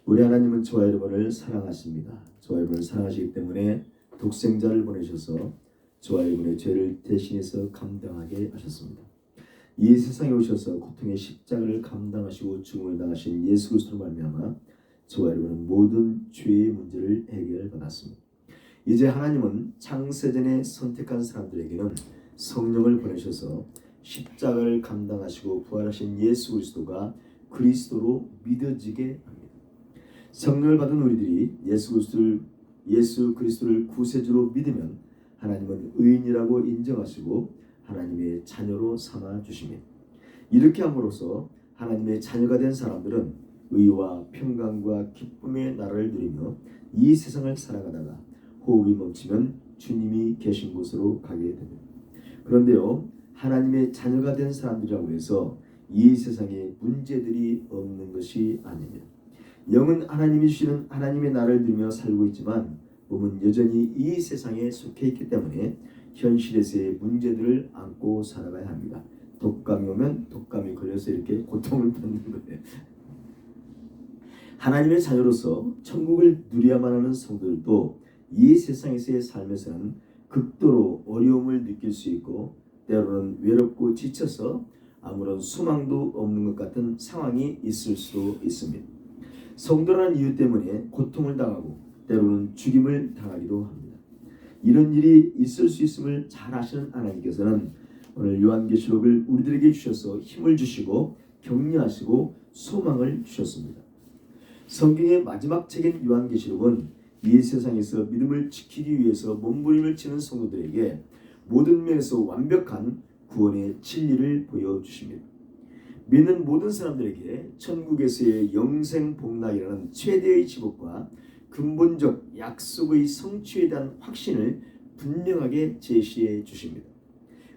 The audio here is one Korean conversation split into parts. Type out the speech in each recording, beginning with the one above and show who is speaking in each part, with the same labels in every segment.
Speaker 1: 우리 하나님은 저와 여러분을 사랑하십니다. 저와 여러분을 사랑하시기 때문에 독생자를 보내셔서 저와 여러분의 죄를 대신해서 감당하게 하셨습니다. 이 세상에 오셔서 고통의 십자가를 감당하시고 죽음을 당하신 예수 그리스도로 말미암아 저와 여러분은 모든 죄의 문제를 해결받았습니다. 이제 하나님은 창세전에 선택한 사람들에게는 성령을 보내셔서 십자가를 감당하시고 부활하신 예수 그리스도가 그리스도로 믿어지게 합니다. 성령을 받은 우리들이 예수 그리스도를 구세주로 믿으면 하나님은 의인이라고 인정하시고 하나님의 자녀로 삼아 주십니다. 이렇게 함으로써 하나님의 자녀가 된 사람들은 의와 평강과 기쁨의 나라를 누리며 이 세상을 살아가다가 호흡이 멈추면 주님이 계신 곳으로 가게 됩니다. 그런데요, 하나님의 자녀가 된 사람들이라고 해서 이 세상에 문제들이 없는 것이 아닙니다. 영은 하나님이 주시는 하나님의 나라를 누리며 살고 있지만 몸은 여전히 이 세상에 속해 있기 때문에 현실에서의 문제들을 안고 살아가야 합니다. 독감이 오면 독감이 걸려서 이렇게 고통을 받는 거예요. 하나님의 자녀로서 천국을 누려야만 하는 성도들도 이 세상에서의 삶에서는 극도로 어려움을 느낄 수 있고 때로는 외롭고 지쳐서 아무런 소망도 없는 것 같은 상황이 있을 수도 있습니다. 성도라는 이유 때문에 고통을 당하고 때로는 죽임을 당하기도 합니다. 이런 일이 있을 수 있음을 잘 아시는 하나님께서는 오늘 요한계시록을 우리들에게 주셔서 힘을 주시고 격려하시고 소망을 주셨습니다. 성경의 마지막 책인 요한계시록은 이 세상에서 믿음을 지키기 위해서 몸부림을 치는 성도들에게 모든 면에서 완벽한 구원의 진리를 보여주십니다. 믿는 모든 사람들에게 천국에서의 영생 복락이라는 최대의 직업과 근본적 약속의 성취에 대한 확신을 분명하게 제시해 주십니다.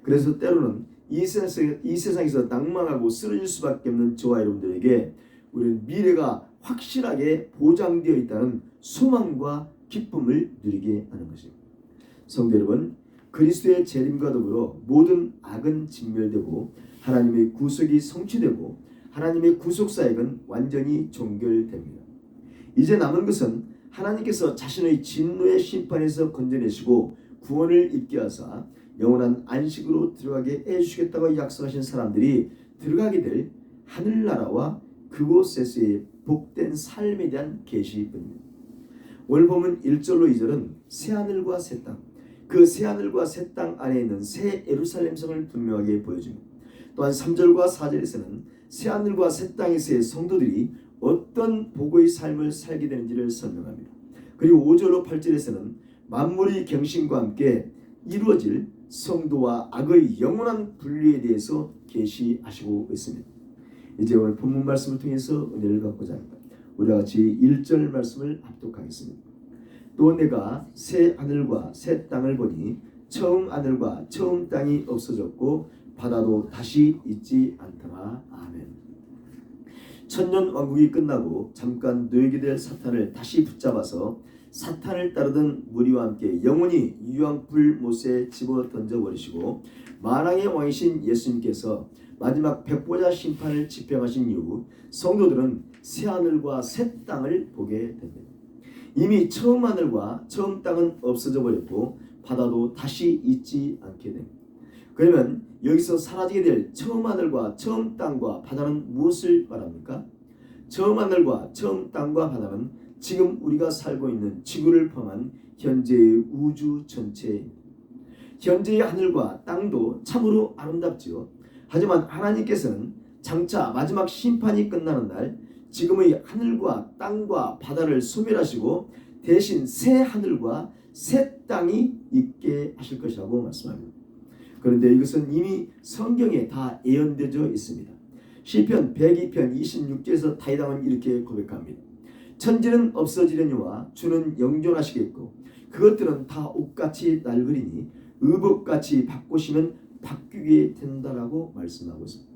Speaker 1: 그래서 때로는 이 세상에서 낭만하고 쓰러질 수밖에 없는 저와 여러분들에게 우리는 미래가 확실하게 보장되어 있다는 소망과 기쁨을 누리게 하는 것입니다. 성도 여러분, 그리스도의 재림과 더불어 모든 악은 진멸되고 하나님의 구속이 성취되고 하나님의 구속사역은 완전히 종결됩니다. 이제 남은 것은 하나님께서 자신의 진노의 심판에서 건져내시고 구원을 입게 하사 영원한 안식으로 들어가게 해주시겠다고 약속하신 사람들이 들어가게 될 하늘나라와 그곳에서의 복된 삶에 대한 계시입니다. 오늘 보면 1절로 2절은 새하늘과 새 땅, 그 새하늘과 새 땅 안에 있는 새 예루살렘 성을 분명하게 보여줍니다. 또한 3절과 4절에서는 새하늘과 새 땅에서의 성도들이 어떤 복의 삶을 살게 되는지를 설명합니다. 그리고 5절로 8절에서는 만물의 경신과 함께 이루어질 성도와 악의 영원한 분리에 대해서 계시하시고 있습니다. 이제 오늘 본문 말씀을 통해서 은혜를 받고자 합니다. 우리와 같이 1절 말씀을 합독하겠습니다. 또 내가 새 하늘과 새 땅을 보니 처음 하늘과 처음 땅이 없어졌고 바다도 다시 있지 않더라. 아멘. 천년 왕국이 끝나고 잠깐 뇌게 될 사탄을 다시 붙잡아서 사탄을 따르던 무리와 함께 영원히 유황불 못에 집어 던져버리시고 만왕의 왕이신 예수님께서 마지막 백보자 심판을 집행하신 이후 성도들은 새하늘과 새 땅을 보게 됩니다. 이미 처음 하늘과 처음 땅은 없어져 버렸고 바다도 다시 있지 않게 됩니다. 그러면 여기서 사라지게 될 처음 하늘과 처음 땅과 바다는 무엇을 말합니까? 처음 하늘과 처음 땅과 바다는 지금 우리가 살고 있는 지구를 포함한 현재의 우주 전체입니다. 현재의 하늘과 땅도 참으로 아름답지요. 하지만 하나님께서는 장차 마지막 심판이 끝나는 날 지금의 하늘과 땅과 바다를 소멸하시고 대신 새 하늘과 새 땅이 있게 하실 것이라고 말씀합니다. 그런데 이것은 이미 성경에 다 예언되어 있습니다. 시편 102편 26절에서 다윗왕은 이렇게 고백합니다. 천지는 없어지려니와 주는 영존하시겠고 그것들은 다 옷같이 낡으리니 의복같이 바꾸시면 바뀌게 된다라고 말씀하고 있습니다.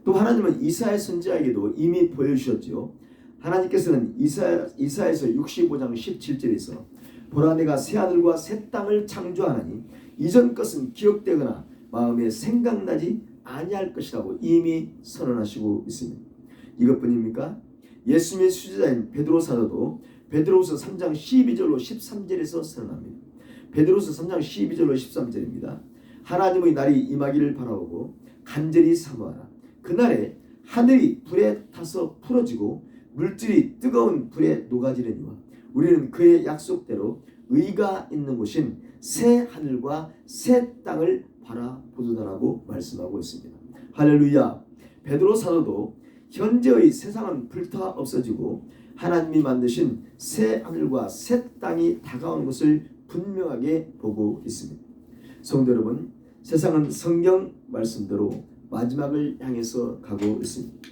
Speaker 1: 또 하나님은 이사야 선지자에게도 이미 보여주셨지요. 하나님께서는 이사야서 65장 17절에서 보라 내가 새하늘과 새 땅을 창조하나니 이전 것은 기억되거나 마음에 생각나지 아니할 것이라고 이미 선언하시고 있습니다. 이것뿐입니까? 예수님의 수제자인 베드로 사도도 베드로후서 3장 12절로 13절에서 선언합니다. 베드로후서 3장 12절로 13절입니다. 하나님의 날이 임하기를 바라보고 간절히 사모하라. 그날에 하늘이 불에 타서 풀어지고 물질이 뜨거운 불에 녹아지려니와 우리는 그의 약속대로 의가 있는 곳인 새 하늘과 새 땅을 바라보도다라고 말씀하고 있습니다. 할렐루야. 베드로 사도도 현재의 세상은 불타 없어지고 하나님이 만드신 새 하늘과 새 땅이 다가오는 것을 분명하게 보고 있습니다. 성도 여러분, 세상은 성경 말씀대로 마지막을 향해서 가고 있습니다.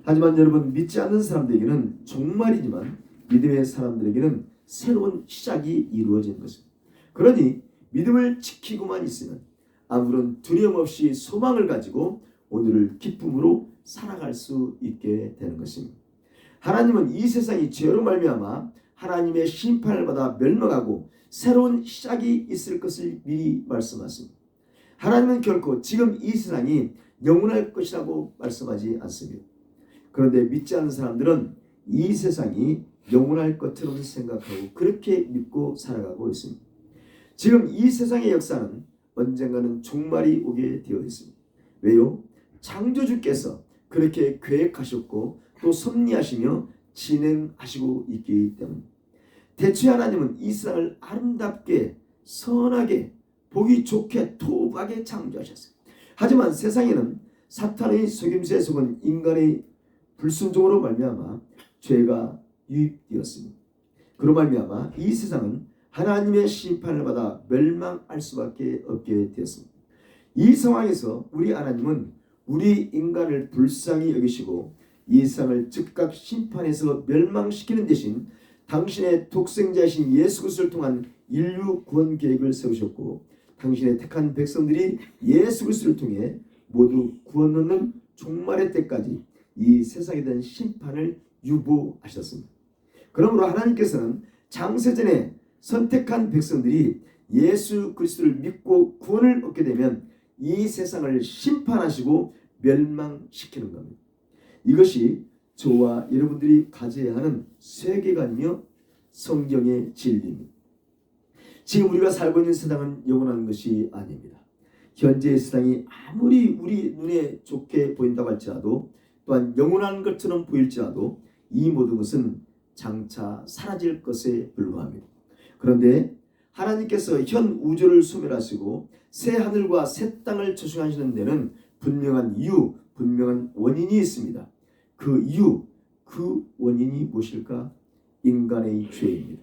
Speaker 1: 하지만 여러분, 믿지 않는 사람들에게는 종말이지만 믿음의 사람들에게는 새로운 시작이 이루어지는 것입니다. 그러니 믿음을 지키고만 있으면 아무런 두려움 없이 소망을 가지고 오늘을 기쁨으로 살아갈 수 있게 되는 것입니다. 하나님은 이 세상이 죄로 말미암아 하나님의 심판을 받아 멸망하고 새로운 시작이 있을 것을 미리 말씀하십니다. 하나님은 결코 지금 이 세상이 영원할 것이라고 말씀하지 않습니다. 그런데 믿지 않는 사람들은 이 세상이 영원할 것처럼 생각하고 그렇게 믿고 살아가고 있습니다. 지금 이 세상의 역사는 언젠가는 종말이 오게 되어 있습니다. 왜요? 창조주께서 그렇게 계획하셨고 또 섭리하시며 진행하시고 있기 때문입니다. 대체 하나님은 이 세상을 아름답게 선하게 보기 좋게 토부하게 창조하셨어요. 하지만 세상에는 사탄의 속임수에 속은 인간의 불순종으로 말미암아 죄가 유입되었습니다. 그로 말미암아 이 세상은 하나님의 심판을 받아 멸망할 수밖에 없게 되었습니다. 이 상황에서 우리 하나님은 우리 인간을 불쌍히 여기시고 이 세상을 즉각 심판해서 멸망시키는 대신 당신의 독생자이신 예수 그리스도를 통한 인류 구원 계획을 세우셨고 당신의 택한 백성들이 예수 그리스도를 통해 모두 구원 얻는 종말의 때까지 이 세상에 대한 심판을 유보하셨습니다. 그러므로 하나님께서는 창세전에 선택한 백성들이 예수 그리스도를 믿고 구원을 얻게 되면 이 세상을 심판하시고 멸망시키는 겁니다. 이것이 저와 여러분들이 가져야 하는 세계관이며 성경의 진리입니다. 지금 우리가 살고 있는 세상은 영원한 것이 아닙니다. 현재의 세상이 아무리 우리 눈에 좋게 보인다고 할지라도 또한 영원한 것처럼 보일지라도 이 모든 것은 장차 사라질 것에 불과합니다. 그런데 하나님께서 현 우주를 소멸하시고 새 하늘과 새 땅을 조성하시는 데는 분명한 이유, 분명한 원인이 있습니다. 그 이유, 그 원인이 무엇일까? 인간의 죄입니다.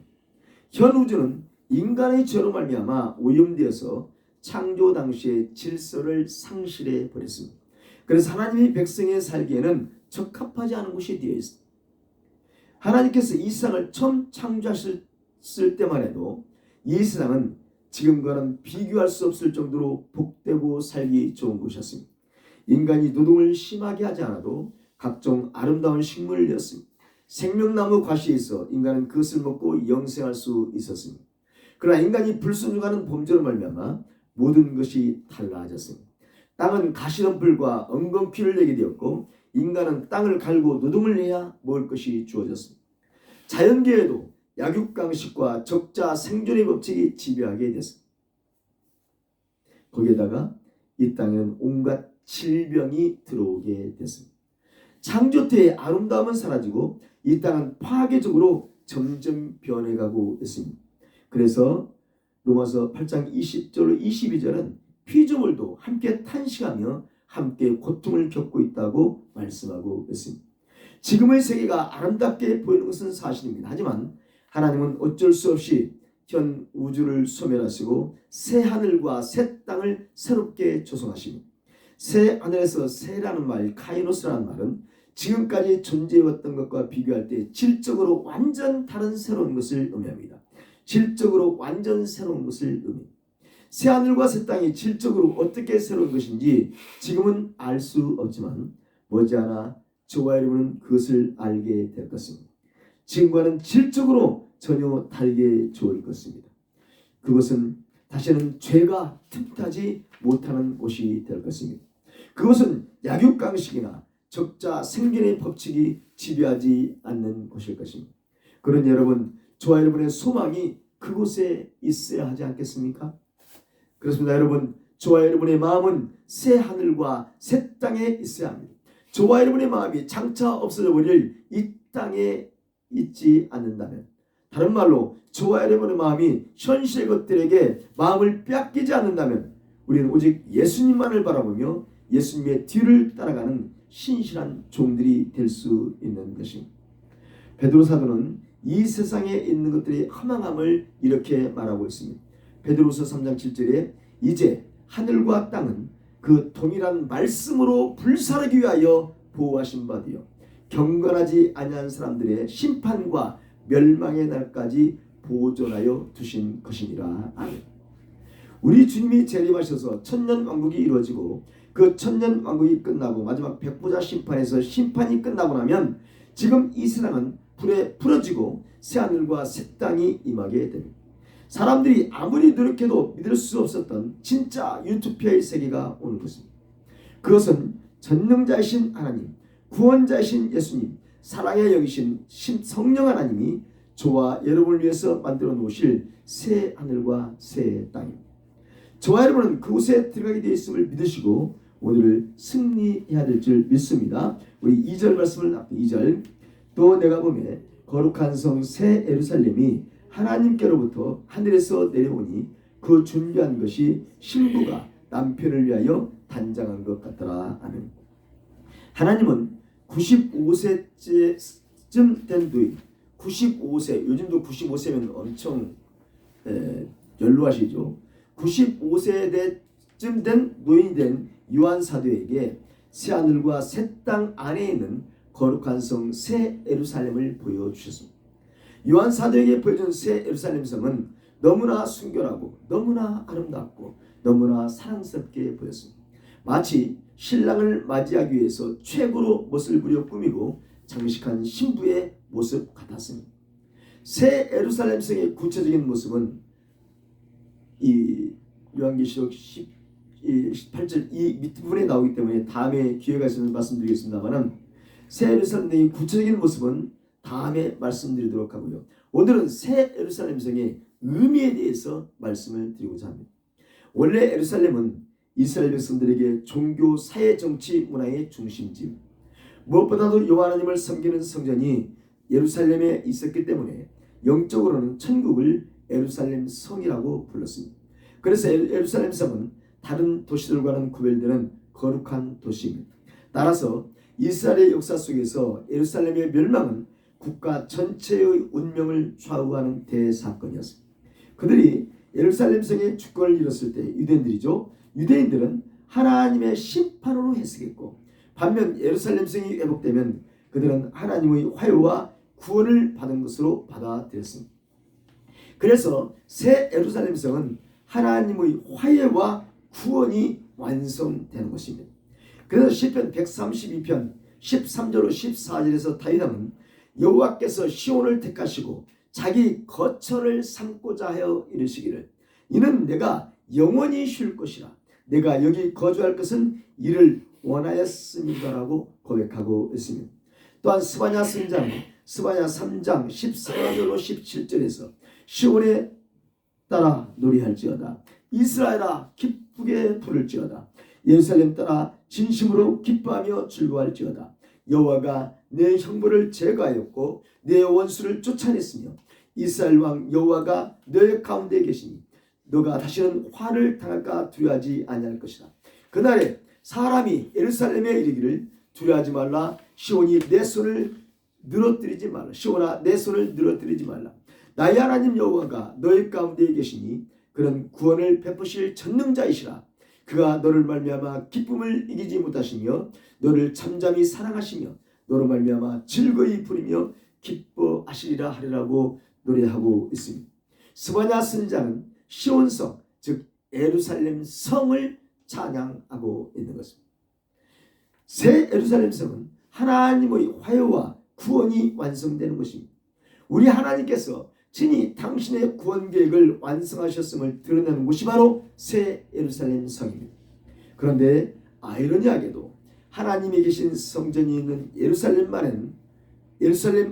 Speaker 1: 현 우주는 인간의 죄로 말미암아 오염되어서 창조 당시의 질서를 상실해 버렸습니다. 그래서 하나님이 백성의 살기에는 적합하지 않은 곳이 되어 있습니다. 하나님께서 이 세상을 처음 창조하셨을 때만 해도 이 세상은 지금과는 비교할 수 없을 정도로 복되고 살기 좋은 곳이었습니다. 인간이 노동을 심하게 하지 않아도 각종 아름다운 식물을 였습니다. 생명나무 과실에 있어 인간은 그것을 먹고 영생할 수 있었습니다. 그러나 인간이 불순종하는 범죄로 말미암아 모든 것이 달라졌습니다. 땅은 가시덤불과 엉겅퀴를 내게 되었고 인간은 땅을 갈고 노동을 해야 먹을 것이 주어졌습니다. 자연계에도 약육강식과 적자 생존의 법칙이 지배하게 됐습니다. 거기에다가 이 땅에는 온갖 질병이 들어오게 됐습니다. 창조 때의 아름다움은 사라지고 이 땅은 파괴적으로 점점 변해가고 있습니다. 그래서 로마서 8장 20절 22절은 피조물도 함께 탄식하며 함께 고통을 겪고 있다고 말씀하고 있습니다. 지금의 세계가 아름답게 보이는 것은 사실입니다. 하지만 하나님은 어쩔 수 없이 현 우주를 소멸하시고 새 하늘과 새 땅을 새롭게 조성하십니다. 새 하늘에서 새라는 말, 카이노스라는 말은 지금까지 존재해왔던 것과 비교할 때 질적으로 완전 다른 새로운 것을 의미합니다. 질적으로 완전 새로운 것을 의미합니다. 새 하늘과 새 땅이 질적으로 어떻게 새로운 것인지 지금은 알 수 없지만 머지않아 저와 여러분은 그것을 알게 될 것입니다. 지금과는 질적으로 전혀 다르게 좋을 것입니다. 그것은 다시는 죄가 틈타지 못하는 곳이 될 것입니다. 그것은 약육강식이나 적자 생존의 법칙이 지배하지 않는 곳일 것입니다. 그런 여러분, 저와 여러분의 소망이 그곳에 있어야 하지 않겠습니까? 그렇습니다. 여러분, 저와 여러분의 마음은 새 하늘과 새 땅에 있어야 합니다. 저와 여러분의 마음이 장차 없어져 버릴 이 땅에 있지 않는다면, 다른 말로 저와 여러분의 마음이 현실의 것들에게 마음을 빼앗기지 않는다면 우리는 오직 예수님만을 바라보며 예수님의 뒤를 따라가는 신실한 종들이 될 수 있는 것입니다. 베드로 사도는 이 세상에 있는 것들의 허망함을 이렇게 말하고 있습니다. 베드로서 3장 7절에 이제 하늘과 땅은 그 동일한 말씀으로 불사르기 위하여 보호하신 바 되어 경건하지 아니한 사람들의 심판과 멸망의 날까지 보존하여 두신 것이니라. 아멘. 우리 주님이 재림하셔서 천년왕국이 이루어지고 그 천년왕국이 끝나고 마지막 백보자 심판에서 심판이 끝나고 나면 지금 이 세상은 불에 풀어지고 새하늘과 새 땅이 임하게 됩니다. 사람들이 아무리 노력해도 믿을 수 없었던 진짜 유토피아의 세계가 오는 것입니다. 그것은 전능자이신 하나님, 구원자이신 예수님, 사랑의 영이신 성령 하나님이 저와 여러분을 위해서 만들어 놓으실 새 하늘과 새 땅입니다. 저와 여러분은 그곳에 들어가게 되어 있음을 믿으시고 오늘을 승리해야 될 줄 믿습니다. 우리 2절 말씀을 납니다. 2절. 또 내가 보매 거룩한 성 새 예루살렘이 하나님께로부터 하늘에서 내려오니 그 준비한 것이 신부가 남편을 위하여 단장한 것 같더라. 아멘. 하나님은 95세쯤 된 노인, 95세, 요즘도 95세면 엄청 연로하시죠. 95세쯤 된 노인이 된 요한 사도에게 새 하늘과 새 땅 안에 있는 거룩한 성 새 예루살렘을 보여주셨습니다. 요한 사도에게 보여준 새 예루살렘 성은 너무나 순결하고 너무나 아름답고 너무나 사랑스럽게 보였습니다. 마치 신랑을 맞이하기 위해서 최고로 멋을 부려 꾸미고 장식한 신부의 모습 같았습니다. 새 예루살렘 성의 구체적인 모습은 이 요한계시록 18절 이 밑부분에 나오기 때문에 다음에 기회가 있으면 말씀드리겠습니다만, 새 예루살렘의 구체적인 모습은 다음에 말씀드리도록 하고요. 오늘은 새 예루살렘 성의 의미에 대해서 말씀을 드리고자 합니다. 원래 예루살렘은 이스라엘 백성들에게 종교, 사회, 정치, 문화의 중심지, 무엇보다도 여호와 하나님을 섬기는 성전이 예루살렘에 있었기 때문에 영적으로는 천국을 예루살렘 성이라고 불렀습니다. 그래서 예루살렘 성은 다른 도시들과는 구별되는 거룩한 도시입니다. 따라서 이스라엘의 역사 속에서 예루살렘의 멸망은 국가 전체의 운명을 좌우하는 대사건이었습니다. 그들이 예루살렘 성의 주권을 잃었을 때 유대인들은 하나님의 심판으로 해석했고, 반면 예루살렘 성이 회복되면 그들은 하나님의 화요와 구원을 받은 것으로 받아들였습니다. 그래서 새 예루살렘 성은 하나님의 화해와 구원이 완성되는 것입니다. 그래서 시편 132편 13절로 14절에서 다윗은 여호와께서 시온을 택하시고 자기 거처를 삼고자 하여 이르시기를 이는 내가 영원히 쉴 것이라 내가 여기 거주할 것은 이를 원하였음이다라고 고백하고 있습니다. 또한 스바냐 선장 스바냐 3장 14절로 17절에서 시온에 따라 노래할지어다 이스라엘아 기쁘게 부를지어다 예루살렘 따라 진심으로 기뻐하며 즐거워할지어다 여호와가 내 형벌을 제거하였고 내 원수를 쫓아냈으며 이스라엘 왕 여호와가 너의 가운데 계시니 너가 다시는 화를 당할까 두려워하지 아니할 것이다. 그날에 사람이 예루살렘에 이르기를 두려워하지 말라 시온이 내 손을 늘어뜨리지 말라 시온아 내 손을 늘어뜨리지 말라 나의 하나님 여호와가 너의 가운데 계시니 그런 구원을 베푸실 전능자이시라 그가 너를 말미암아 기쁨을 이기지 못하시며 너를 잠잠히 사랑하시며 너로 말미암아 즐거이 부리며 기뻐하시리라 하리라고 노래하고 있습니다. 스바냐 선지자는 시온성 즉 예루살렘 성을 찬양하고 있는 것입니다. 새 예루살렘 성은 하나님의 화해와 구원이 완성되는 것입니다. 우리 하나님께서 친히 당신의 구원 계획을 완성하셨음을 드러내는 곳이 바로 새 예루살렘 성입니다. 그런데 아이러니하게도 하나님이 계신 성전이 있는 예루살렘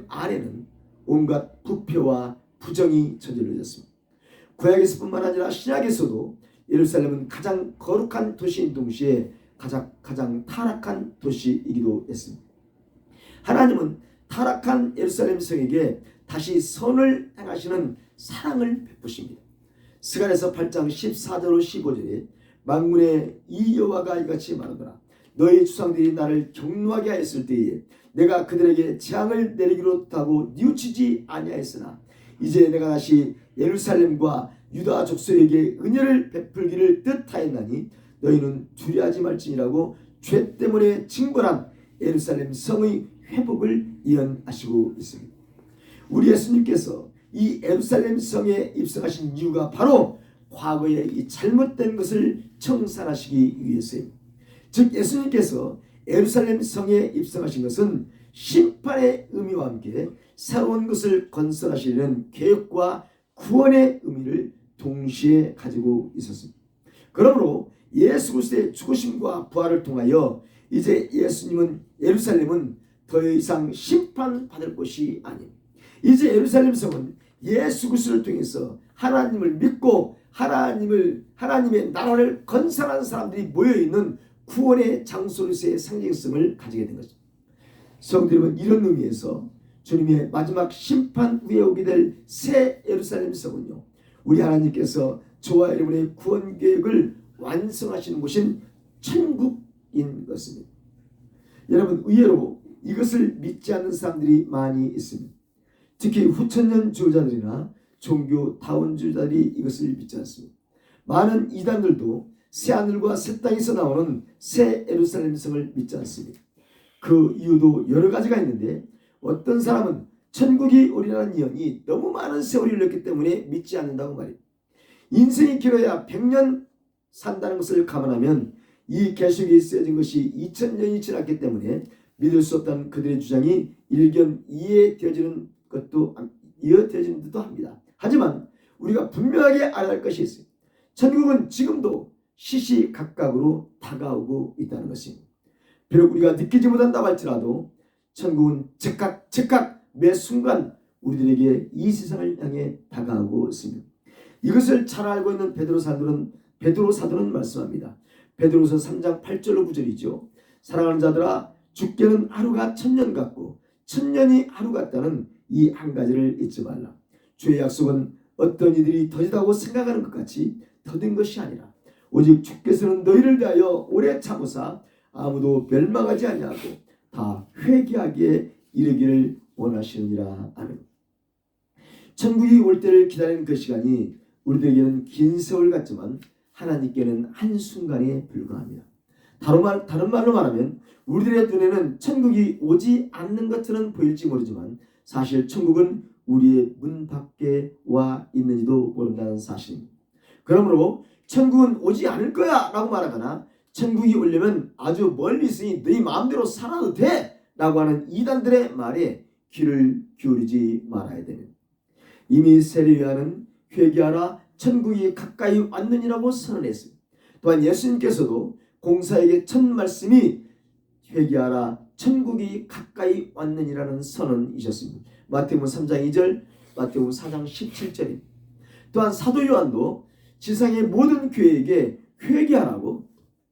Speaker 1: 안에는 온갖 부패와 부정이 저질러졌습니다. 구약에서뿐만 아니라 신약에서도 예루살렘은 가장 거룩한 도시인 동시에 가장 타락한 도시이기도 했습니다. 하나님은 타락한 예루살렘 성에게 다시 선을 행하시는 사랑을 베푸십니다. 스가랴서 8장 14절로 15절에 만군의 이 여호와가 이같이 말하더라. 너희 주상들이 나를 경노하게 하였을 때에 내가 그들에게 재앙을 내리기로 하고 뉘우치지 아니하였으나 이제 내가 다시 예루살렘과 유다 족속에게 은혜를 베풀기를 뜻하였나니 너희는 두려워하지 말지니라고 죄 때문에 징벌한 예루살렘 성의 회복을 예언하시고 있습니다. 우리 예수님께서 이 예루살렘 성에 입성하신 이유가 바로 과거의 이 잘못된 것을 청산하시기 위해서입니다. 즉 예수님께서 예루살렘 성에 입성하신 것은 심판의 의미와 함께 새로운 것을 건설하시려는 계획과 구원의 의미를 동시에 가지고 있었습니다. 그러므로 예수 그리스도의 죽으심과 부활을 통하여 이제 예루살렘은 더 이상 심판받을 곳이 아닙니다. 이제 예루살렘 성은 예수 그리스도를 통해서 하나님을 믿고 하나님의 나라를 건설한 사람들이 모여있는 구원의 장소로서의 상징성을 가지게 된 것입니다. 성도님은 이런 의미에서 주님의 마지막 심판 후에 오게 될 새 예루살렘 성은요, 우리 하나님께서 저와 여러분의 구원 계획을 완성하시는 곳인 천국인 것입니다. 여러분, 의외로 이것을 믿지 않는 사람들이 많이 있습니다. 특히 후천년 주의자들이나 종교 다원주의자들이 이것을 믿지 않습니다. 많은 이단들도 새하늘과 새 땅에서 나오는 새 예루살렘 성을 믿지 않습니다. 그 이유도 여러 가지가 있는데 어떤 사람은 천국이 오리라는 예언이 너무 많은 세월이 흘렀기 때문에 믿지 않는다고 말입니다. 인생이 길어야 100년 산다는 것을 감안하면 이 계시록이 쓰여진 것이 2000년이 지났기 때문에 믿을 수 없다는 그들의 주장이 일견 이해되어지는 듯도 합니다. 하지만 우리가 분명하게 알아야 할 것이 있습니다. 천국은 지금도 시시각각으로 다가오고 있다는 것입니다. 비록 우리가 느끼지 못한다고 할지라도 천국은 즉각 매 순간 우리들에게 이 세상을 향해 다가오고 있습니다. 이것을 잘 알고 있는 베드로 사도는 말씀합니다. 베드로서 3장 8절로 9절이죠. 사랑하는 자들아, 죽게는 하루가 1000년 같고 1000년이 하루 같다는 이 한 가지를 잊지 말라. 주의 약속은 어떤 이들이 더디다고 생각하는 것 같이 더딘 것이 아니라 오직 주께서는 너희를 대하여 오래 참으사 아무도 멸망하지 아니하고 다 회개하기에 이르기를 원하시느니라. 아멘. 천국이 올 때를 기다리는 그 시간이 우리들에게는 긴 세월 같지만 하나님께는 한순간에 불과합니다. 다른 말로 말하면 우리들의 눈에는 천국이 오지 않는 것처럼 보일지 모르지만 사실 천국은 우리의 문 밖에 와 있는지도 모른다는 사실입니다. 그러므로 천국은 오지 않을 거야 라고 말하거나 천국이 오려면 아주 멀리 있으니 너희 마음대로 살아도 돼 라고 하는 이단들의 말에 귀를 기울이지 말아야 됩니다. 이미 세례요한은 회개하라 천국이 가까이 왔느니라고 선언했습니다. 또한 예수님께서도 공사에게 첫 말씀이 회개하라 천국이 가까이 왔느니라는 선언이셨습니다. 마태복음 3장 2절, 마태복음 4장 17절입니다. 또한 사도 요한도 지상의 모든 교회에게 회개하라고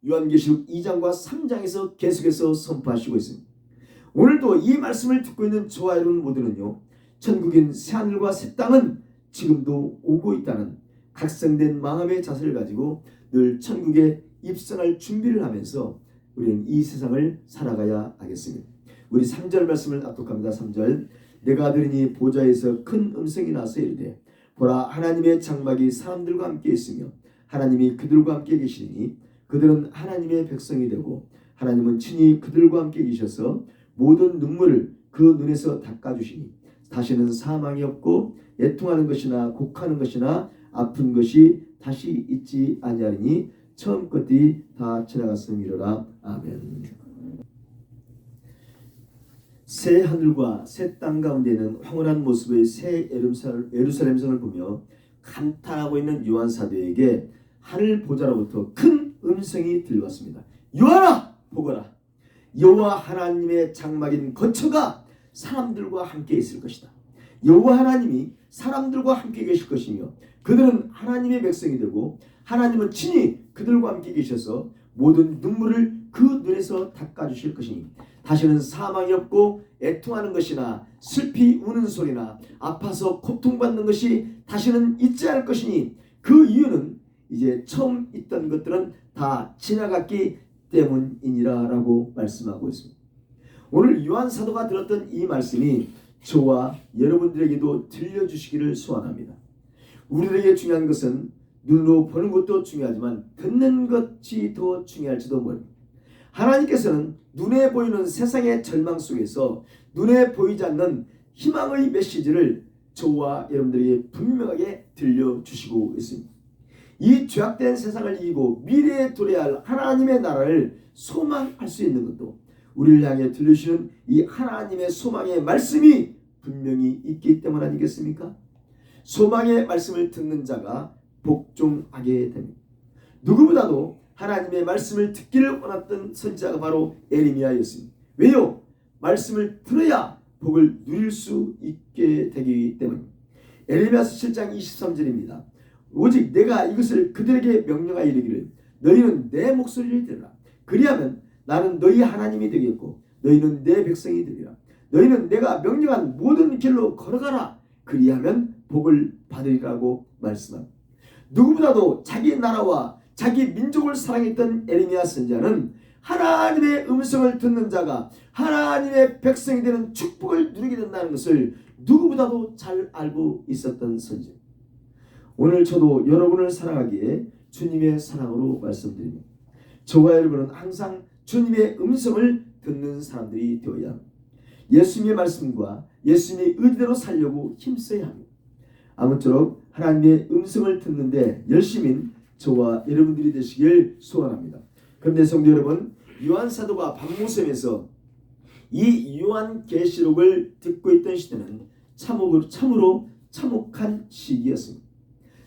Speaker 1: 요한계시록 2장과 3장에서 계속해서 선포하시고 있습니다. 오늘도 이 말씀을 듣고 있는 저와 여러분 모두는요, 천국인 새하늘과 새 땅은 지금도 오고 있다는 각성된 마음의 자세를 가지고 늘 천국에 입성할 준비를 하면서 우리는 이 세상을 살아가야 하겠습니다. 우리 3절 말씀을 납독합니다. 3절, 내가 들으니 보좌에서 큰 음성이 나서 이르되 보라, 하나님의 장막이 사람들과 함께 있으며 하나님이 그들과 함께 계시니 그들은 하나님의 백성이 되고 하나님은 친히 그들과 함께 계셔서 모든 눈물을 그 눈에서 닦아주시니 다시는 사망이 없고 애통하는 것이나 곡하는 것이나 아픈 것이 다시 있지 아니하리니 처음 것들이 다 지나갔음이로라. 아멘. 새 하늘과 새 땅 가운데는 황홀한 모습의 새 예루살렘 성을 보며 감탄하고 있는 요한 사도에게 하늘 보좌로부터 큰 음성이 들려왔습니다. 요한아, 보거라. 여호와 하나님의 장막인 거처가 사람들과 함께 있을 것이다. 여호와 하나님이 사람들과 함께 계실 것이며 그들은 하나님의 백성이 되고 하나님은 친히 그들과 함께 계셔서 모든 눈물을 그 눈에서 닦아주실 것이니 다시는 사망이 없고 애통하는 것이나 슬피 우는 소리나 아파서 고통받는 것이 다시는 있지 않을 것이니 그 이유는 이제 처음 있던 것들은 다 지나갔기 때문이니라 라고 말씀하고 있습니다. 오늘 요한 사도가 들었던 이 말씀이 저와 여러분들에게도 들려주시기를 소원합니다. 우리들에게 중요한 것은 눈으로 보는 것도 중요하지만 듣는 것이 더 중요할지도 모릅니다. 하나님께서는 눈에 보이는 세상의 절망 속에서 눈에 보이지 않는 희망의 메시지를 저와 여러분들에게 분명하게 들려주시고 있습니다. 이 죄악된 세상을 이기고 미래에 도래해야 할 하나님의 나라를 소망할 수 있는 것도 우리를 향해 들려주시는 이 하나님의 소망의 말씀이 분명히 있기 때문 아니겠습니까? 소망의 말씀을 듣는 자가 복종하게 됩니다. 누구보다도 하나님의 말씀을 듣기를 원했던 선지자가 바로 에레미야였습니다. 왜요? 말씀을 들어야 복을 누릴 수 있게 되기 때문입니다. 에레미야서 7장 23절입니다. 오직 내가 이것을 그들에게 명령하여 이르기를 너희는 내 목소리를 들으라. 그리하면 나는 너희 하나님이 되겠고 너희는 내 백성이 되리라. 너희는 내가 명령한 모든 길로 걸어가라. 그리하면 복을 받으리라고 말씀합니다. 누구보다도 자기 나라와 자기 민족을 사랑했던 에레미야 선지자는 하나님의 음성을 듣는 자가 하나님의 백성이 되는 축복을 누리게 된다는 것을 누구보다도 잘 알고 있었던 선지자. 오늘 저도 여러분을 사랑하기에 주님의 사랑으로 말씀드립니다. 저와 여러분은 항상 주님의 음성을 듣는 사람들이 되어야 합니다. 예수님의 말씀과 예수님의 의지대로 살려고 힘써야 합니다. 아무쪼록 하나님의 음성을 듣는데 열심인 저와 여러분들이 되시길 소원합니다. 그런데 성도 여러분, 요한 사도가 박모섬에서 이 요한계시록을 듣고 있던 시대는 참으로 참혹한 시기였습니다.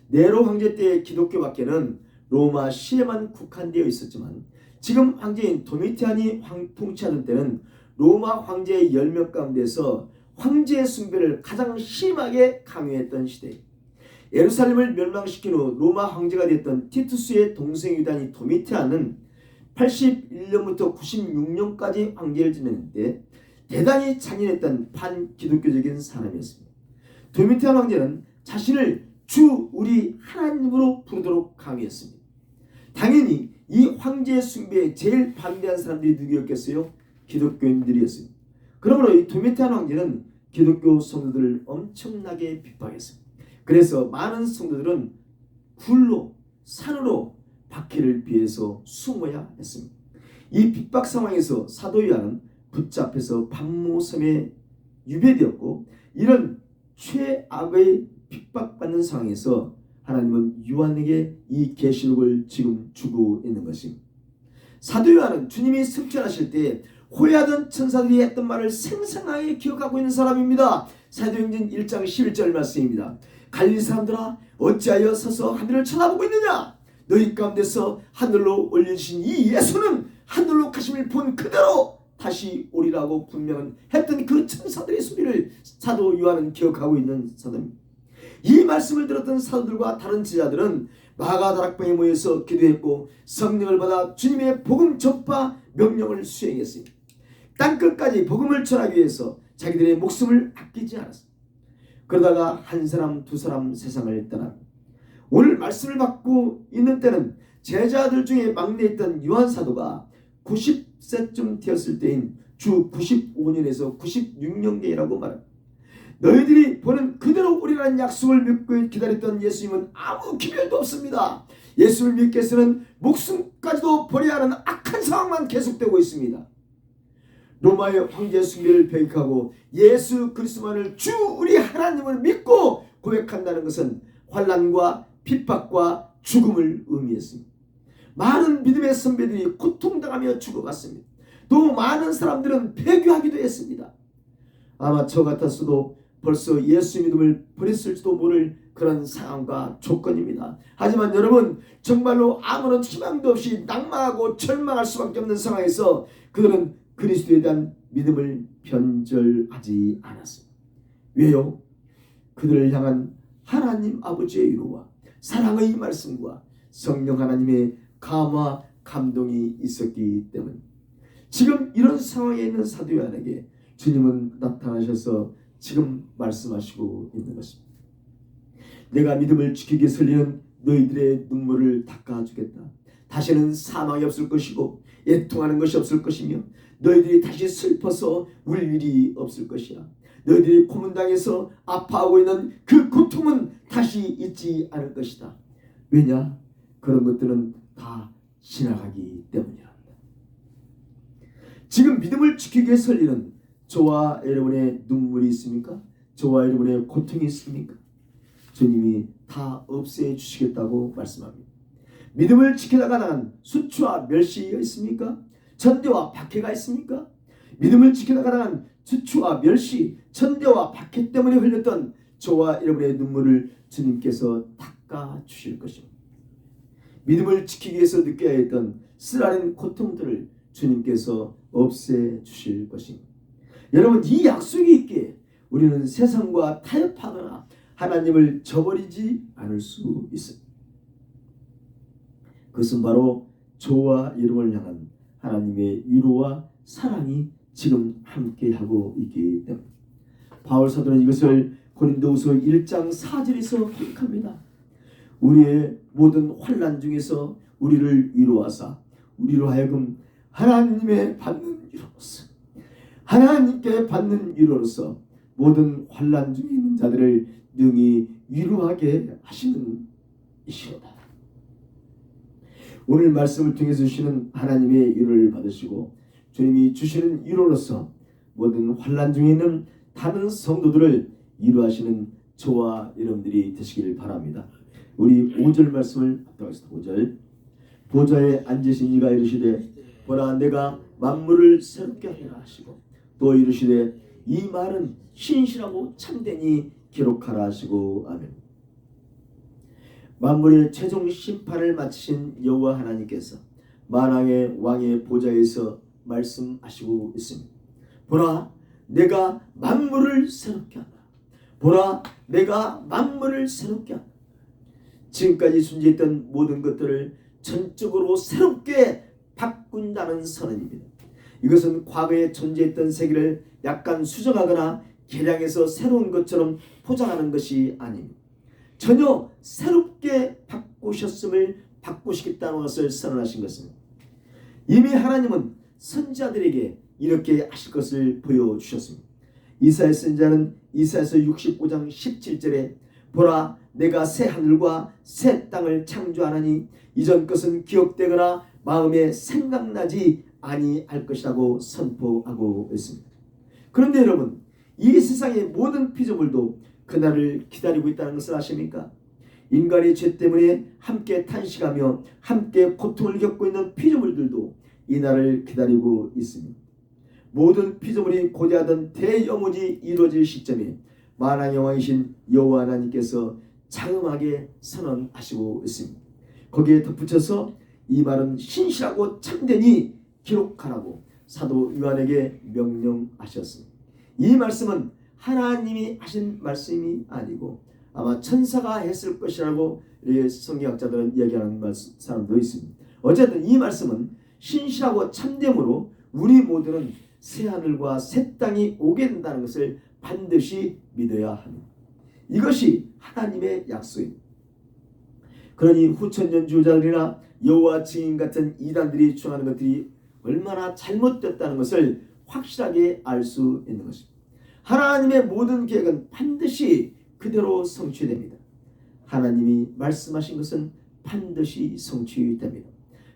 Speaker 1: 네로 황제 때의 기독교 박해는 로마 시에만 국한되어 있었지만 지금 황제인 도미티안이 통치하던 때는 로마 황제의 10명 가운데서 황제의 숭배를 가장 심하게 강요했던 시대. 예루살렘을 멸망시킨 후 로마 황제가 됐던 티투스의 동생이던 도미티안은 81년부터 96년까지 황제를 지냈는데 대단히 잔인했던 반기독교적인 사람이었습니다. 도미티안 황제는 자신을 주 우리 하나님으로 부르도록 강요했습니다. 당연히 이 황제의 숭배에 제일 반대한 사람들이 누구였겠어요? 기독교인들이었습니다. 그러므로 이 도미티안 황제는 기독교 성도들을 엄청나게 핍박했습니다. 그래서 많은 성도들은 굴로 산으로 박해를 피해서 숨어야 했습니다. 이 핍박 상황에서 사도 요한은 붙잡혀서 박모섬에 유배되었고 이런 최악의 핍박받는 상황에서 하나님은 요한에게 이 계시록을 지금 주고 있는 것입니다. 사도 요한은 주님이 승천하실 때 호위하던 천사들이 했던 말을 생생하게 기억하고 있는 사람입니다. 사도행전 1장 11절 말씀입니다. 갈릴리 사람들아 어찌하여 서서 하늘을 쳐다보고 있느냐? 너희 가운데서 하늘로 올려주신 이 예수는 하늘로 가심을 본 그대로 다시 오리라고 분명한 했던 그 천사들의 소리를 사도 요한은 기억하고 있는 사도입니다. 이 말씀을 들었던 사도들과 다른 제자들은 마가다락방에 모여서 기도했고 성령을 받아 주님의 복음 전파 명령을 수행했습니다. 땅끝까지 복음을 전하기 위해서 자기들의 목숨을 아끼지 않았습니다. 그러다가 한 사람 두 사람 세상을 떠납니다. 오늘 말씀을 받고 있는 때는 제자들 중에 막내였던 요한 사도가 90세쯤 되었을 때인 주 95년에서 96년경이라고 말합니다. 너희들이 보는 그대로 오리라는 약속을 믿고 기다렸던 예수님은 아무 기별도 없습니다. 예수를 믿기 위해서는 목숨까지도 버려야 하는 악한 상황만 계속되고 있습니다. 로마의 황제 숭배를 배격하고 예수 그리스도만을 주 우리 하나님을 믿고 고백한다는 것은 환난과 핍박과 죽음을 의미했습니다. 많은 믿음의 선배들이 고통당하며 죽어갔습니다. 또 많은 사람들은 배교하기도 했습니다. 아마 저 같았어도 벌써 예수 믿음을 버렸을지도 모를 그런 상황과 조건입니다. 하지만 여러분 정말로 아무런 희망도 없이 낙망하고 절망할 수밖에 없는 상황에서 그들은 그리스도에 대한 믿음을 변절하지 않았습니다. 왜요? 그들을 향한 하나님 아버지의 위로와 사랑의 말씀과 성령 하나님의 감화 감동이 있었기 때문에 지금 이런 상황에 있는 사도 요한에게 주님은 나타나셔서 지금 말씀하시고 있는 것입니다. 내가 믿음을 지키게 설리는 너희들의 눈물을 닦아주겠다. 다시는 사망이 없을 것이고 애통하는 것이 없을 것이며 너희들이 다시 슬퍼서 울 일이 없을 것이야. 너희들이 고문당해서 아파하고 있는 그 고통은 다시 있지 않을 것이다. 왜냐? 그런 것들은 다 지나가기 때문이란다. 지금 믿음을 지키기 위해 설리는 저와 여러분의 눈물이 있습니까? 저와 여러분의 고통이 있습니까? 주님이 다 없애 주시겠다고 말씀합니다. 믿음을 지키다가 난 수치와 멸시가 있습니까? 전대와 박해가 있습니까? 믿음을 지키다가 난 수치와 멸시, 전대와 박해 때문에 흘렸던 저와 여러분의 눈물을 주님께서 닦아 주실 것입니다. 믿음을 지키기 위해서 느껴야 했던 쓰라린 고통들을 주님께서 없애 주실 것입니다. 여러분, 이 약속이 있기에 우리는 세상과 타협하거나 하나님을 저버리지 않을 수 있습니다. 그것은 바로 저와 여러분을 향한 하나님의 위로와 사랑이 지금 함께하고 있기 때문에 바울 사도는 이것을 고린도후서 1장 4절에서 기록합니다. 우리의 모든 환난 중에서 우리를 위로하사 우리로 하여금 하나님께 받는 위로로서 모든 환난 중에 있는 자들을 능히 위로하게 하시는 이시로다. 오늘 말씀을 통해서 주시는 하나님의 위로를 받으시고 주님이 주시는 위로로서 모든 환난 중에 있는 다른 성도들을 위로하시는 저와 여러분들이 되시길 바랍니다. 우리 5절 말씀을 합독하겠습니다. 5절. 보좌에 앉으신 이가 이르시되 보라 내가 만물을 새롭게 하리라 하시고 또 이르시되 이 말은 신실하고 참되니 기록하라 하시고 아멘. 만물의 최종 심판을 마치신 여호와 하나님께서 만왕의 왕의 보좌에서 말씀하시고 있습니다. 보라 내가 만물을 새롭게 한다. 보라 내가 만물을 새롭게 한다. 지금까지 존재했던 모든 것들을 전적으로 새롭게 바꾼다는 선언입니다. 이것은 과거에 존재했던 세계를 약간 수정하거나 개량해서 새로운 것처럼 포장하는 것이 아닙니다. 전혀 새롭게 바꾸시겠다는 것을 선언하신 것입니다. 이미 하나님은 선지자들에게 이렇게 하실 것을 보여주셨습니다. 이사야 선지자는 이사야서 65장 17절에 보라 내가 새 하늘과 새 땅을 창조하나니 이전 것은 기억되거나 마음에 생각나지 아니할 것이라고 선포하고 있습니다. 그런데 여러분, 이 세상의 모든 피조물도 그날을 기다리고 있다는 것을 아십니까? 인간의 죄 때문에 함께 탄식하며 함께 고통을 겪고 있는 피조물들도 이 날을 기다리고 있습니다. 모든 피조물이 고대하던 대영혼이 이루어질 시점에 만왕의 왕이신 여호와 하나님께서 장엄하게 선언하시고 있습니다. 거기에 덧붙여서 이 말은 신실하고 참되니 기록하라고 사도 요한에게 명령하셨습니다. 이 말씀은 하나님이 하신 말씀이 아니고 아마 천사가 했을 것이라고 성경학자들은 얘기하는 사람도 있습니다. 어쨌든 이 말씀은 신실하고 참됨으로 우리 모두는 새하늘과 새 땅이 오게 된다는 것을 반드시 믿어야 합니다. 이것이 하나님의 약속입니다. 그러니 후천년 주자들이나 여호와 증인 같은 이단들이 주장하는 것들이 얼마나 잘못됐다는 것을 확실하게 알 수 있는 것입니다. 하나님의 모든 계획은 반드시 그대로 성취됩니다. 하나님이 말씀하신 것은 반드시 성취됩니다.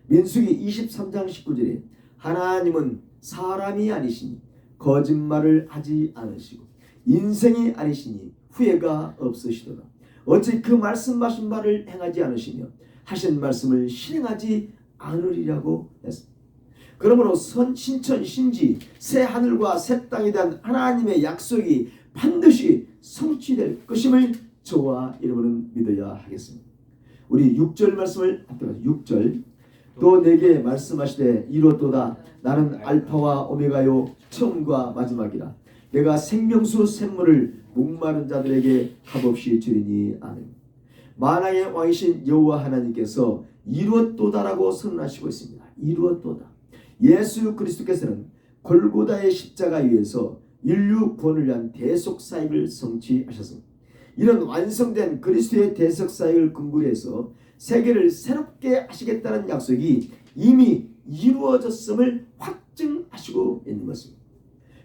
Speaker 1: 민수기 23장 19절에 하나님은 사람이 아니시니 거짓말을 하지 않으시고 인생이 아니시니 후회가 없으시도다. 어찌 그 말씀하신 바를 행하지 않으시며 하신 말씀을 실행하지 않으리라고 했습니다. 그러므로 신천 신지 새 하늘과 새 땅에 대한 하나님의 약속이 반드시 성취될 것임을 저와 여러분은 믿어야 하겠습니다. 우리 6절 말씀을 합독하죠. 6절. 또 내게 말씀하시되 이루었도다. 나는 알파와 오메가요 처음과 마지막이라. 내가 생명수 샘물을 목마른 자들에게 값없이 주리니. 아멘. 만왕의 왕이신 여호와 하나님께서 이루었도다라고 선언하시고 있습니다. 이루었도다. 예수 그리스도께서는 골고다의 십자가 위에서 인류 구원을 위한 대속사역을 성취하셨습니다. 이런 완성된 그리스도의 대속사역을 근거로 해서 세계를 새롭게 하시겠다는 약속이 이미 이루어졌음을 확증하시고 있는 것입니다.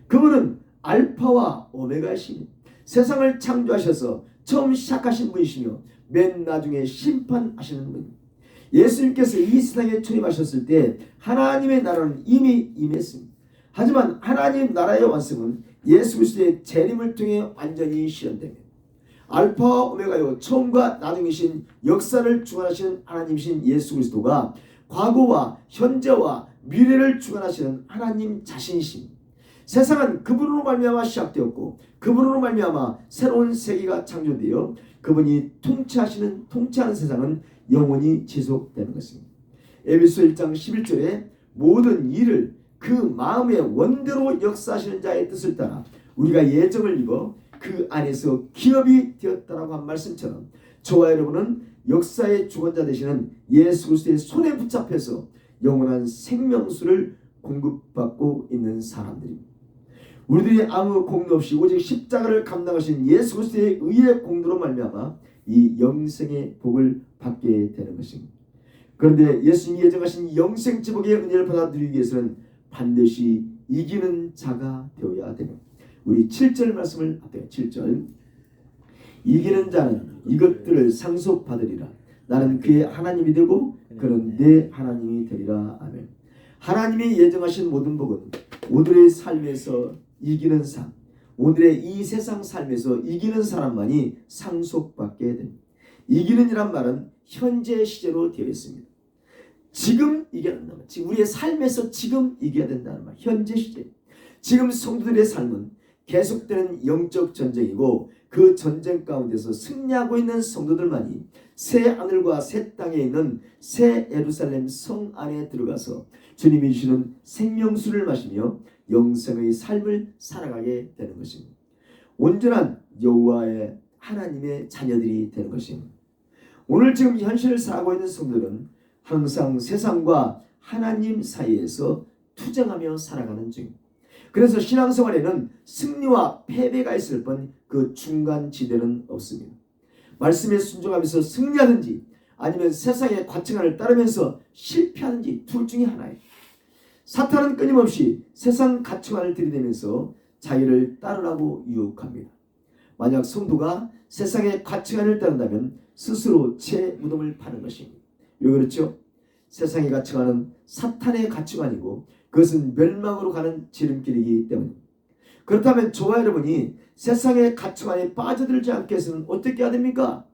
Speaker 1: 그분은 알파와 오메가이시니 세상을 창조하셔서 처음 시작하신 분이시며 맨 나중에 심판하시는 분입니다. 예수님께서 이 세상에 출입하셨을 때 하나님의 나라는 이미 임했습니다. 하지만 하나님 나라의 완성은 예수 그리스도의 재림을 통해 완전히 실현됩니다. 알파와 오메가요 처음과 나중이신 역사를 주관하시는 하나님이신 예수 그리스도가 과거와 현재와 미래를 주관하시는 하나님 자신이십니다. 세상은 그분으로 말미암아 시작되었고 그분으로 말미암아 새로운 세계가 창조되어 그분이 통치하는 세상은 영원히 지속되는 것입니다. 에베소 1장 11절에 모든 일을 그 마음의 원대로 역사하시는 자의 뜻을 따라 우리가 예정을 입어 그 안에서 기업이 되었다라고 한 말씀처럼 저와 여러분은 역사의 주관자 되시는 예수 그리스도의 손에 붙잡혀서 영원한 생명수를 공급받고 있는 사람들입니다. 우리들이 아무 공로 없이 오직 십자가를 감당하신 예수 그리스도의 의의 공로로 말미암아 이 영생의 복을 받게 되는 것입니다. 그런데 예수님이 예정하신 영생 지복의 은혜를 받아 누리기 위해서는 반드시 이기는 자가 되어야 됩니다. 우리 7절 말씀을 앞에 7절 이기는 자는 이것들을 상속받으리라. 나는 그의 하나님이 되고 그는 내 하나님이 되리라. 아멘. 하나님이 예정하신 모든 복은 오늘의 삶에서 이기는 삶, 오늘의 이 세상 삶에서 이기는 사람만이 상속받게 됩니다. 이기는이란 말은 현재 시제로 되어 있습니다. 지금 이겨야 된다는 말, 지금 우리의 삶에서 지금 이겨야 된다는 말, 현재 시제. 지금 성도들의 삶은 계속되는 영적 전쟁이고 그 전쟁 가운데서 승리하고 있는 성도들만이 새 하늘과 새 땅에 있는 새 예루살렘 성 안에 들어가서 주님이 주시는 생명수를 마시며 영생의 삶을 살아가게 되는 것입니다. 온전한 여호와의 하나님의 자녀들이 되는 것입니다. 오늘 지금 현실을 살아가고 있는 성도들은 항상 세상과 하나님 사이에서 투쟁하며 살아가는 중입니다. 그래서 신앙생활에는 승리와 패배가 있을 뿐 그 중간 지대는 없습니다. 말씀에 순종하면서 승리하든지 아니면 세상의 가치관을 따르면서 실패하든지 둘 중에 하나예요. 사탄은 끊임없이 세상 가치관을 들이대면서 자기를 따르라고 유혹합니다. 만약 성도가 세상의 가치관을 따른다면 스스로 제 무덤을 파는 것입니다. 왜 그렇죠? 세상의 가치관은 사탄의 가치관이고 그것은 멸망으로 가는 지름길이기 때문입니다. 그렇다면 저와 여러분이 세상의 가치관에 빠져들지 않게 해서는 어떻게 해야 됩니까?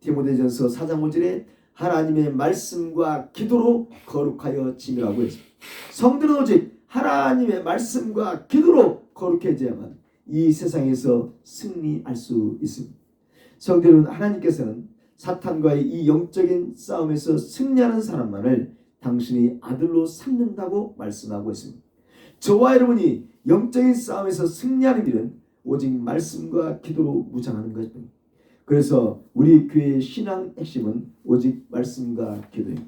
Speaker 1: 디모데전서 4장 5절에 하나님의 말씀과 기도로 거룩하여 지내라고 했습니다. 성도는 오직 하나님의 말씀과 기도로 거룩해져야만 이 세상에서 승리할 수 있습니다. 성도는 하나님께서는 사탄과의 이 영적인 싸움에서 승리하는 사람만을 당신이 아들로 삼는다고 말씀하고 있습니다. 저와 여러분이 영적인 싸움에서 승리하는 길은 오직 말씀과 기도로 무장하는 것입니다. 그래서 우리 교회의 신앙 핵심은 오직 말씀과 기도입니다.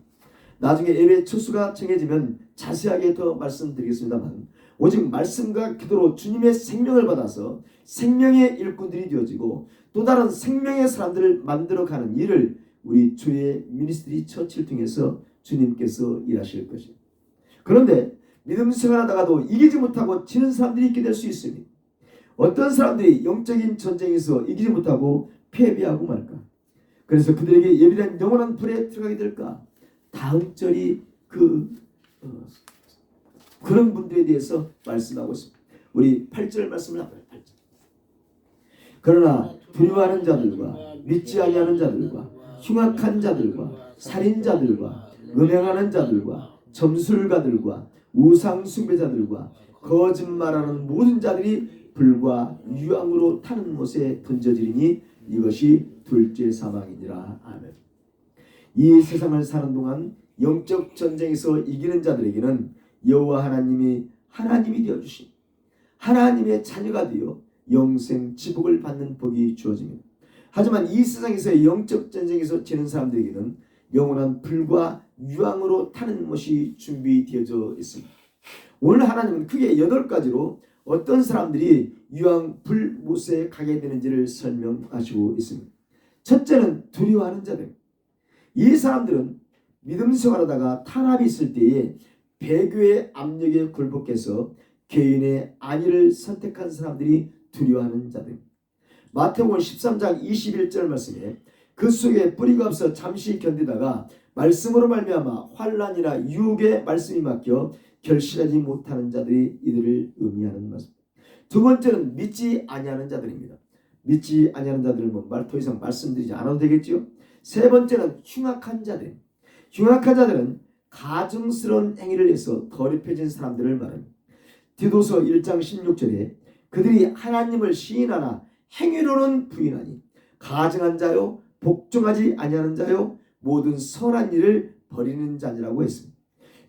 Speaker 1: 나중에 예배 초수가 정해지면 자세하게 더 말씀드리겠습니다만 오직 말씀과 기도로 주님의 생명을 받아서 생명의 일꾼들이 되어지고 또 다른 생명의 사람들을 만들어가는 일을 우리 주의 미니스트리 처치를 통해서 주님께서 일하실 것입니다. 그런데 믿음 생활하다가도 이기지 못하고 지는 사람들이 있게 될 수 있습니다. 어떤 사람들이 영적인 전쟁에서 이기지 못하고 패배하고 말까? 그래서 그들에게 예비된 영원한 불에 들어가게 될까? 다음 절이 그런 분들에 대해서 말씀하고 있습니다. 우리 8절 말씀을 한번 8절. 그러나 두려워하는 자들과 믿지 아니하는 자들과 흉악한 자들과 살인자들과 음행하는 자들과 점술가들과 우상 숭배자들과 거짓말하는 모든 자들이 불과 유황으로 타는 못에 던져지리니 이것이 둘째 사망이니라. 아멘. 이 세상을 사는 동안 영적 전쟁에서 이기는 자들에게는 여호와 하나님이 되어 주신 하나님의 자녀가 되어 영생 지복을 받는 복이 주어집니다. 하지만 이 세상에서의 영적 전쟁에서 지는 사람들에게는 영원한 불과 유황으로 타는 못이 준비되어져 있습니다. 오늘 하나님은 크게 8가지로 어떤 사람들이 유황 불못에 가게 되는지를 설명하시고 있습니다. 첫째는 두려워하는 자들. 이 사람들은 믿음 생활하다가 탄압이 있을 때에 배교의 압력에 굴복해서 개인의 안위를 선택한 사람들이 두려워하는 자들. 마태복음 13장 21절 말씀에 그 속에 뿌리가 없어 잠시 견디다가 말씀으로 말미암아 환난이나 유혹의 말씀이 맡겨 결실하지 못하는 자들이 이들을 의미하는 말씀. 두 번째는 믿지 아니하는 자들입니다. 믿지 아니하는 자들은 더 이상 말씀드리지 않아도 되겠지요. 세 번째는 흉악한 자들. 흉악한 자들은 가증스러운 행위를 해서 더럽혀진 사람들을 말합니다. 디도서 1장 16절에 그들이 하나님을 시인하나 행위로는 부인하니 가증한 자요 복종하지 아니하는 자요 모든 선한 일을 버리는 자니라고 했습니다.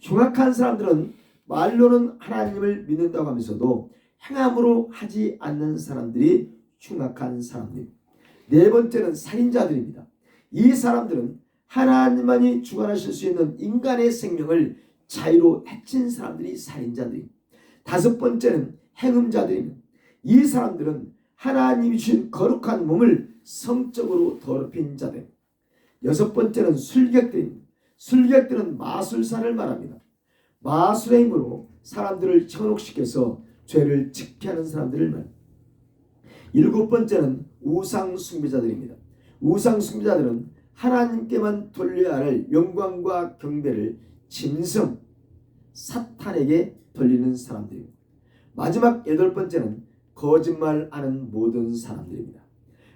Speaker 1: 흉악한 사람들은 말로는 하나님을 믿는다고 하면서도 행함으로 하지 않는 사람들이 흉악한 사람들입니다. 네 번째는 살인자들입니다. 이 사람들은 하나님만이 주관하실 수 있는 인간의 생명을 자유로 해친 사람들이 살인자들입니다. 다섯 번째는 행음자들입니다. 이 사람들은 하나님이 주신 거룩한 몸을 성적으로 더럽힌 자들. 여섯 번째는 술객들입니다. 술객들은 마술사를 말합니다. 마술의 힘으로 사람들을 현혹시켜서 죄를 짓게 하는 사람들을 말합니다. 일곱 번째는 우상 숭배자들입니다. 우상 숭배자들은 하나님께만 돌려야 할 영광과 경배를 짐승 사탄에게 돌리는 사람들입니다. 마지막 여덟 번째는 거짓말하는 모든 사람들입니다.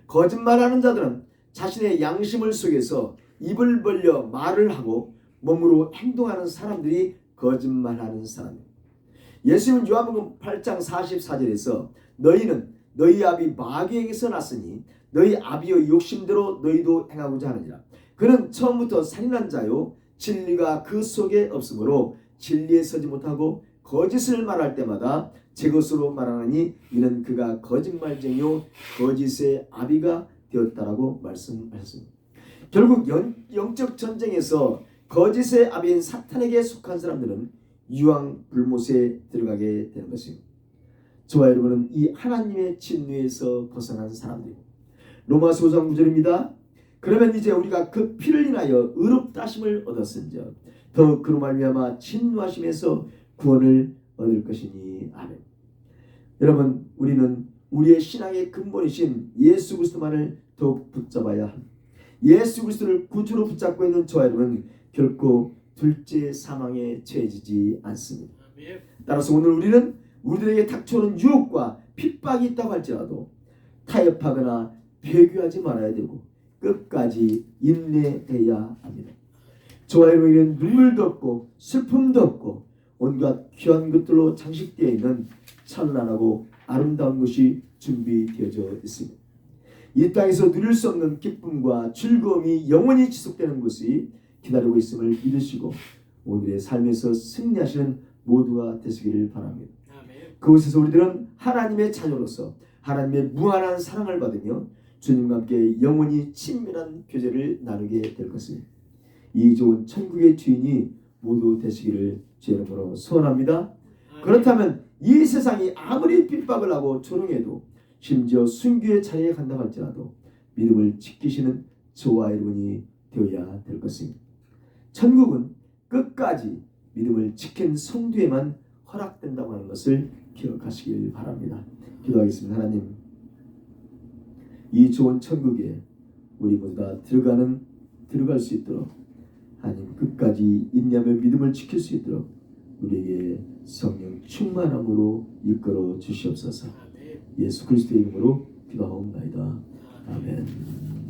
Speaker 1: 거짓말하는 자들은 자신의 양심을 속여서 입을 벌려 말을 하고 몸으로 행동하는 사람들이 거짓말하는 사람입니다. 예수님은 요한복음 8장 44절에서 너희는 너희 아비 마귀에게서 났으니 너희 아비의 욕심대로 너희도 행하고자 하느니라. 그는 처음부터 살인한 자요 진리가 그 속에 없으므로 진리에 서지 못하고 거짓을 말할 때마다 제 것으로 말하느니 이는 그가 거짓말쟁이요 거짓의 아비가 되었다라고 말씀하셨습니다. 결국 영적 전쟁에서 거짓의 아비인 사탄에게 속한 사람들은 유황 불못에 들어가게 되는 것입니다. 저와 여러분은 이 하나님의 진노에서 벗어난 사람들입니다. 로마서 5장 9절입니다. 그러면 이제 우리가 그 피를 인하여 의롭다 하심을 얻었은즉 더욱 그로 말미암아 진노하심에서 구원을 얻을 것이니. 아멘. 여러분, 우리는 우리의 신앙의 근본이신 예수 그리스도만을 더욱 붙잡아야 합니다. 예수 그리스도를 구주로 붙잡고 있는 저와 여러분은 결코 둘째 사망에 처해지지 않습니다. 따라서 오늘 우리는 우리들에게 닥쳐오는 유혹과 핍박이 있다고 할지라도 타협하거나 배교하지 말아야 되고 끝까지 인내해야 합니다. 저와 여러분에게는 눈물도 없고 슬픔도 없고 온갖 귀한 것들로 장식되어 있는 찬란하고 아름다운 것이 준비되어져 있습니다. 이 땅에서 누릴 수 없는 기쁨과 즐거움이 영원히 지속되는 것이 기다리고 있음을 믿으시고 오늘의 삶에서 승리하시는 모두가 되시기를 바랍니다. 그곳에서 우리들은 하나님의 자녀로서 하나님의 무한한 사랑을 받으며 주님과 함께 영원히 친밀한 교제를 나누게 될 것입니다. 이 좋은 천국의 주인이 모두 되시기를 주 이름으로 소원합니다. 그렇다면 이 세상이 아무리 핍박을 하고 조롱해도 심지어 순교의 자리에 간다고 할지라도 믿음을 지키시는 저와 여러분이 되어야 될 것입니다. 천국은 끝까지 믿음을 지킨 성도에만 허락된다고 하는 것을 기억하시길 바랍니다. 기도하겠습니다. 하나님, 이 좋은 천국에 우리 모두 다 들어갈 수 있도록 하나님 끝까지 인내하며 믿음을 지킬 수 있도록 우리에게 성령 충만함으로 이끌어 주시옵소서. 예수 그리스도의 이름으로 기도하옵나이다. 아멘.